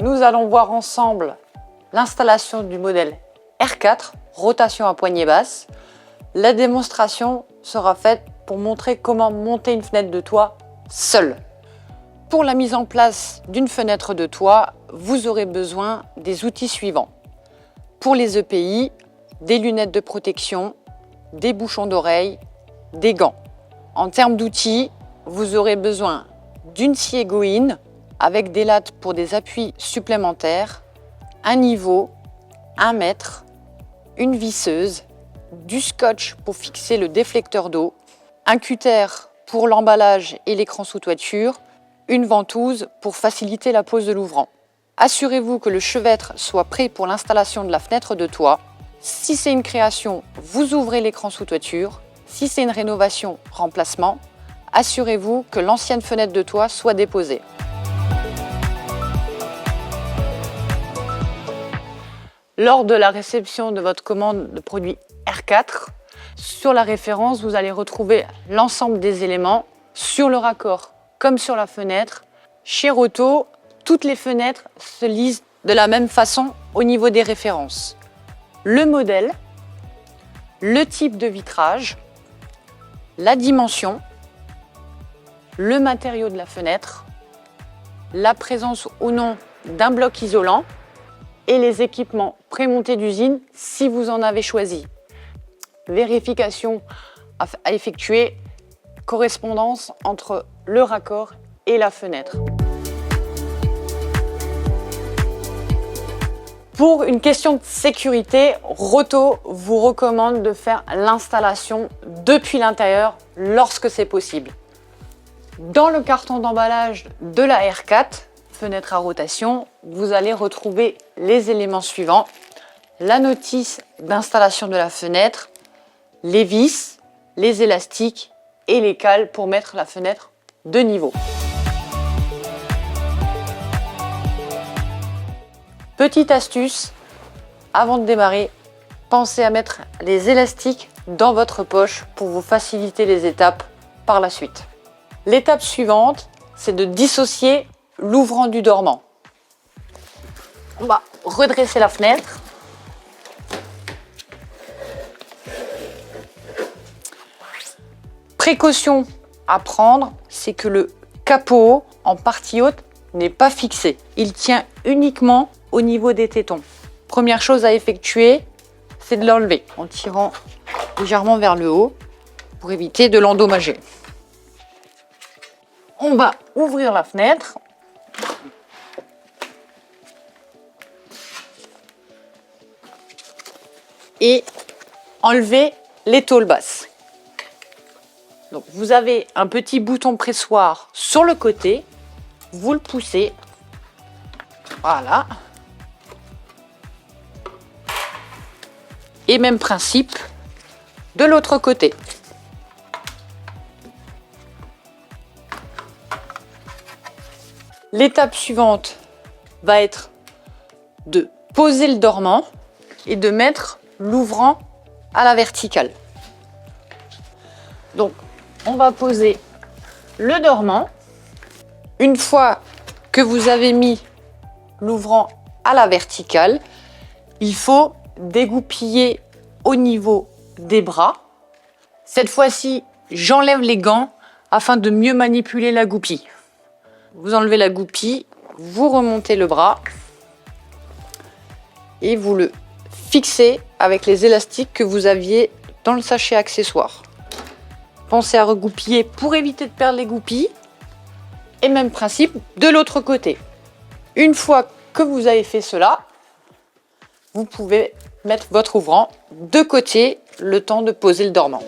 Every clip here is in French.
Nous allons voir ensemble l'installation du modèle R4, rotation à poignée basse. La démonstration sera faite pour montrer comment monter une fenêtre de toit seule. Pour la mise en place d'une fenêtre de toit, vous aurez besoin des outils suivants. Pour les EPI, des lunettes de protection, des bouchons d'oreille, des gants. En termes d'outils, vous aurez besoin d'une scie égoïne avec des lattes pour des appuis supplémentaires, un niveau, 1 mètre, une visseuse, du scotch pour fixer le déflecteur d'eau, un cutter pour l'emballage et l'écran sous toiture, une ventouse pour faciliter la pose de l'ouvrant. Assurez-vous que le chevêtre soit prêt pour l'installation de la fenêtre de toit. Si c'est une création, vous ouvrez l'écran sous toiture. Si c'est une rénovation, remplacement, assurez-vous que l'ancienne fenêtre de toit soit déposée. Lors de la réception de votre commande de produit R4, sur la référence, vous allez retrouver l'ensemble des éléments sur le raccord comme sur la fenêtre. Chez Roto, toutes les fenêtres se lisent de la même façon au niveau des références. Le modèle, le type de vitrage, la dimension, le matériau de la fenêtre, la présence ou non d'un bloc isolant et les équipements prémontés d'usine si vous en avez choisi. Vérification à effectuer, correspondance entre le raccord et la fenêtre. Pour une question de sécurité, Roto vous recommande de faire l'installation depuis l'intérieur lorsque c'est possible. Dans le carton d'emballage de la R4, fenêtre à rotation, vous allez retrouver les éléments suivants. La notice d'installation de la fenêtre, les vis, les élastiques et les cales pour mettre la fenêtre de niveau. Petite astuce, avant de démarrer, pensez à mettre les élastiques dans votre poche pour vous faciliter les étapes par la suite. L'étape suivante, c'est de dissocier l'ouvrant du dormant. On va redresser la fenêtre. Précaution à prendre, c'est que le capot en partie haute n'est pas fixé. Il tient uniquement au niveau des tétons. Première chose à effectuer, c'est de l'enlever en tirant légèrement vers le haut pour éviter de l'endommager. On va ouvrir la fenêtre. Et enlever les tôles basses. Donc, vous avez un petit bouton pressoir sur le côté, vous le poussez, voilà. Et même principe de l'autre côté. L'étape suivante va être de poser le dormant et de mettre l'ouvrant à la verticale. Donc, on va poser le dormant. Une fois que vous avez mis l'ouvrant à la verticale, il faut dégoupiller au niveau des bras. Cette fois-ci, j'enlève les gants afin de mieux manipuler la goupille. Vous enlevez la goupille, vous remontez le bras et vous le fixez avec les élastiques que vous aviez dans le sachet accessoire. Pensez à regoupiller pour éviter de perdre les goupilles. Et même principe de l'autre côté. Une fois que vous avez fait cela, vous pouvez mettre votre ouvrant de côté le temps de poser le dormant.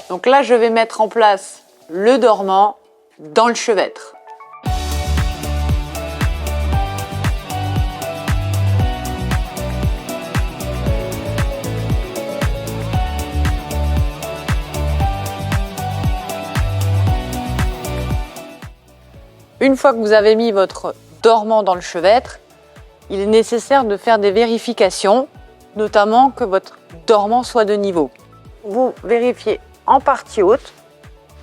Donc là, je vais mettre en place le dormant dans le chevêtre. Une fois que vous avez mis votre dormant dans le chevêtre, il est nécessaire de faire des vérifications notamment que votre dormant soit de niveau. Vous vérifiez en partie haute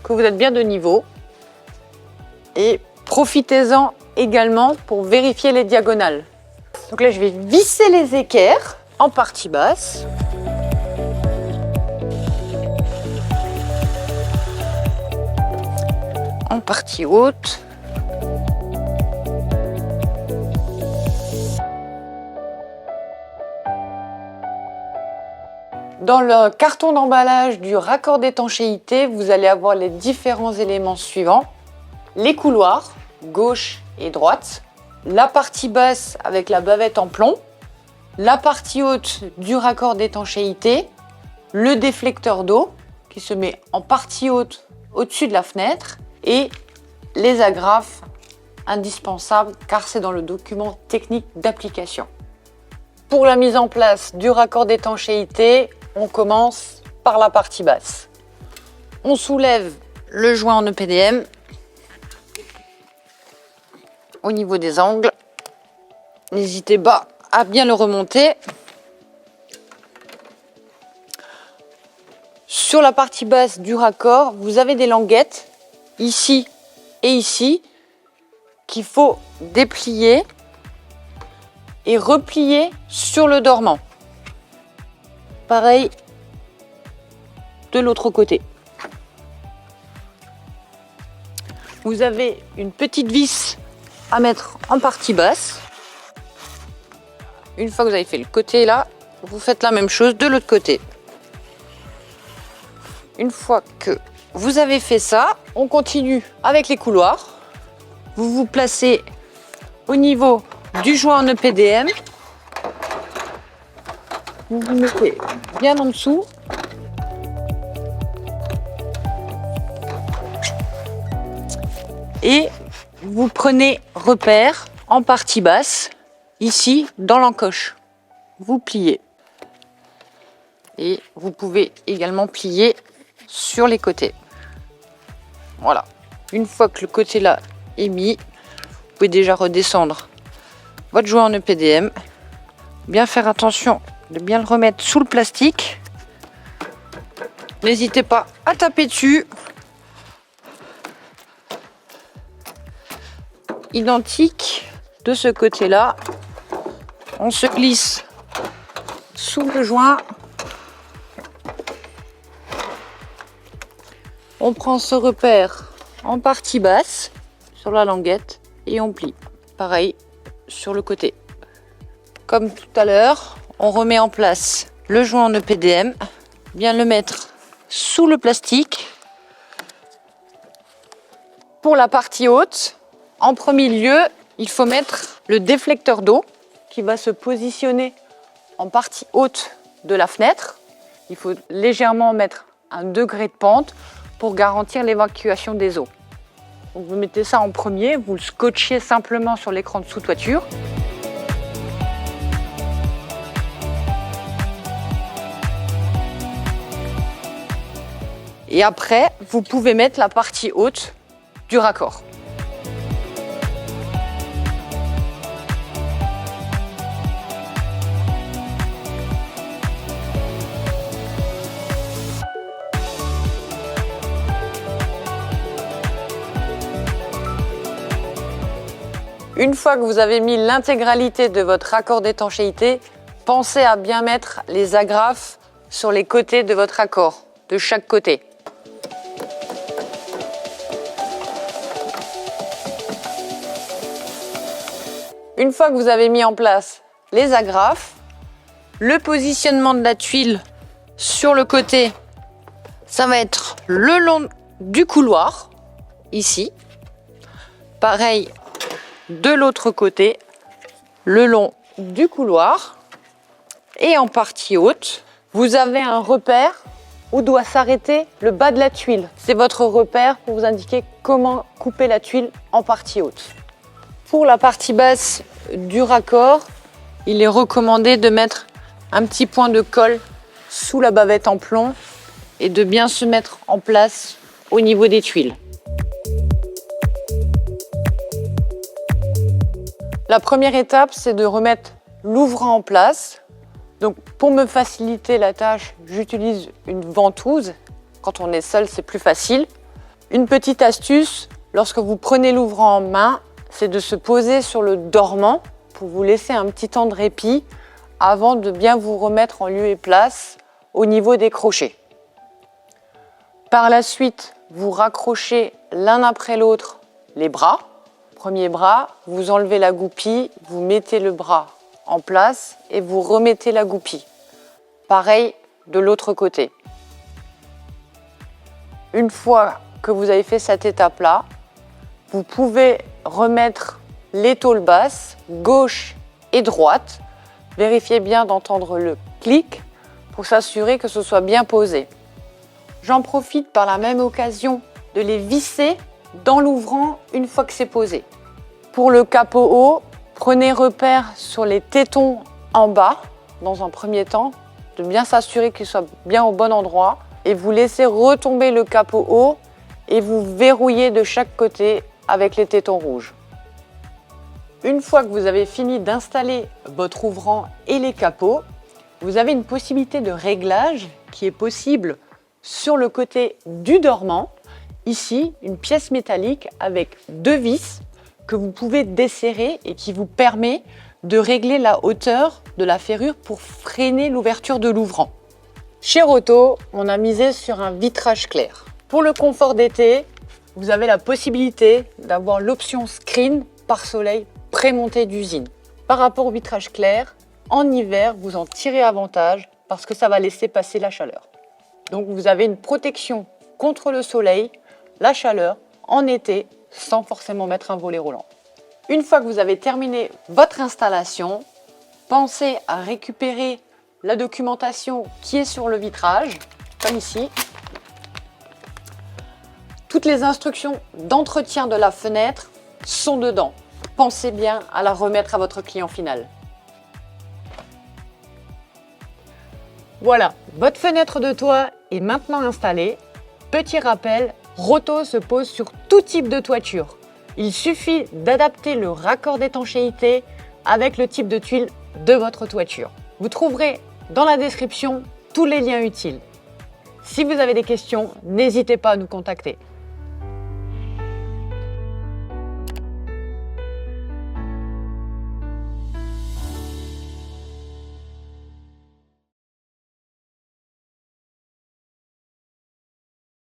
que vous êtes bien de niveau et profitez-en également pour vérifier les diagonales. Donc là, je vais visser les équerres en partie basse. En partie haute. Dans le carton d'emballage du raccord d'étanchéité, vous allez avoir les différents éléments suivants. Les couloirs, gauche et droite. La partie basse avec la bavette en plomb. La partie haute du raccord d'étanchéité. Le déflecteur d'eau qui se met en partie haute au-dessus de la fenêtre. Et les agrafes indispensables car c'est dans le document technique d'application. Pour la mise en place du raccord d'étanchéité, on commence par la partie basse. On soulève le joint en EPDM au niveau des angles. N'hésitez pas à bien le remonter. Sur la partie basse du raccord, vous avez des languettes ici et ici qu'il faut déplier et replier sur le dormant. Pareil de l'autre côté. Vous avez une petite vis à mettre en partie basse. Une fois que vous avez fait le côté là, vous faites la même chose de l'autre côté. Une fois que vous avez fait ça, on continue avec les couloirs. Vous vous placez au niveau du joint en EPDM. Vous vous mettez bien en dessous. Et vous prenez repère en partie basse, ici dans l'encoche. Vous pliez. Et vous pouvez également plier sur les côtés. Voilà. Une fois que le côté là est mis, vous pouvez déjà redescendre votre joint en EPDM. Bien faire attention de bien le remettre sous le plastique. N'hésitez pas à taper dessus. Identique de ce côté-là. On se glisse sous le joint. On prend ce repère en partie basse sur la languette et on plie. Pareil sur le côté. Comme tout à l'heure, on remet en place le joint en EPDM, bien le mettre sous le plastique. Pour la partie haute, en premier lieu, il faut mettre le déflecteur d'eau qui va se positionner en partie haute de la fenêtre. Il faut légèrement mettre un degré de pente pour garantir l'évacuation des eaux. Donc vous mettez ça en premier, vous le scotchez simplement sur l'écran de sous-toiture. Et après, vous pouvez mettre la partie haute du raccord. Une fois que vous avez mis l'intégralité de votre raccord d'étanchéité, pensez à bien mettre les agrafes sur les côtés de votre raccord, de chaque côté. Une fois que vous avez mis en place les agrafes, le positionnement de la tuile sur le côté, ça va être le long du couloir, ici. Pareil de l'autre côté, le long du couloir. Et en partie haute, vous avez un repère où doit s'arrêter le bas de la tuile. C'est votre repère pour vous indiquer comment couper la tuile en partie haute. Pour la partie basse du raccord, il est recommandé de mettre un petit point de colle sous la bavette en plomb et de bien se mettre en place au niveau des tuiles. La première étape, c'est de remettre l'ouvrant en place. Donc pour me faciliter la tâche, j'utilise une ventouse. Quand on est seul, c'est plus facile. Une petite astuce, lorsque vous prenez l'ouvrant en main, c'est de se poser sur le dormant pour vous laisser un petit temps de répit avant de bien vous remettre en lieu et place au niveau des crochets. Par la suite, vous raccrochez l'un après l'autre les bras. Premier bras, vous enlevez la goupille, vous mettez le bras en place et vous remettez la goupille. Pareil de l'autre côté. Une fois que vous avez fait cette étape-là, vous pouvez remettre les tôles basses, gauche et droite. Vérifiez bien d'entendre le clic pour s'assurer que ce soit bien posé. J'en profite par la même occasion de les visser dans l'ouvrant une fois que c'est posé. Pour le capot haut, prenez repère sur les tétons en bas, dans un premier temps, de bien s'assurer qu'ils soient bien au bon endroit et vous laissez retomber le capot haut et vous verrouillez de chaque côté avec les tétons rouges. Une fois que vous avez fini d'installer votre ouvrant et les capots, vous avez une possibilité de réglage qui est possible sur le côté du dormant. Ici, une pièce métallique avec 2 vis que vous pouvez desserrer et qui vous permet de régler la hauteur de la ferrure pour freiner l'ouverture de l'ouvrant. Chez Roto, on a misé sur un vitrage clair. Pour le confort d'été, vous avez la possibilité d'avoir l'option screen par soleil prémonté d'usine. Par rapport au vitrage clair, en hiver, vous en tirez avantage parce que ça va laisser passer la chaleur. Donc vous avez une protection contre le soleil, la chaleur, en été, sans forcément mettre un volet roulant. Une fois que vous avez terminé votre installation, pensez à récupérer la documentation qui est sur le vitrage, comme ici. Toutes les instructions d'entretien de la fenêtre sont dedans. Pensez bien à la remettre à votre client final. Voilà, votre fenêtre de toit est maintenant installée. Petit rappel, Roto se pose sur tout type de toiture. Il suffit d'adapter le raccord d'étanchéité avec le type de tuile de votre toiture. Vous trouverez dans la description tous les liens utiles. Si vous avez des questions, n'hésitez pas à nous contacter.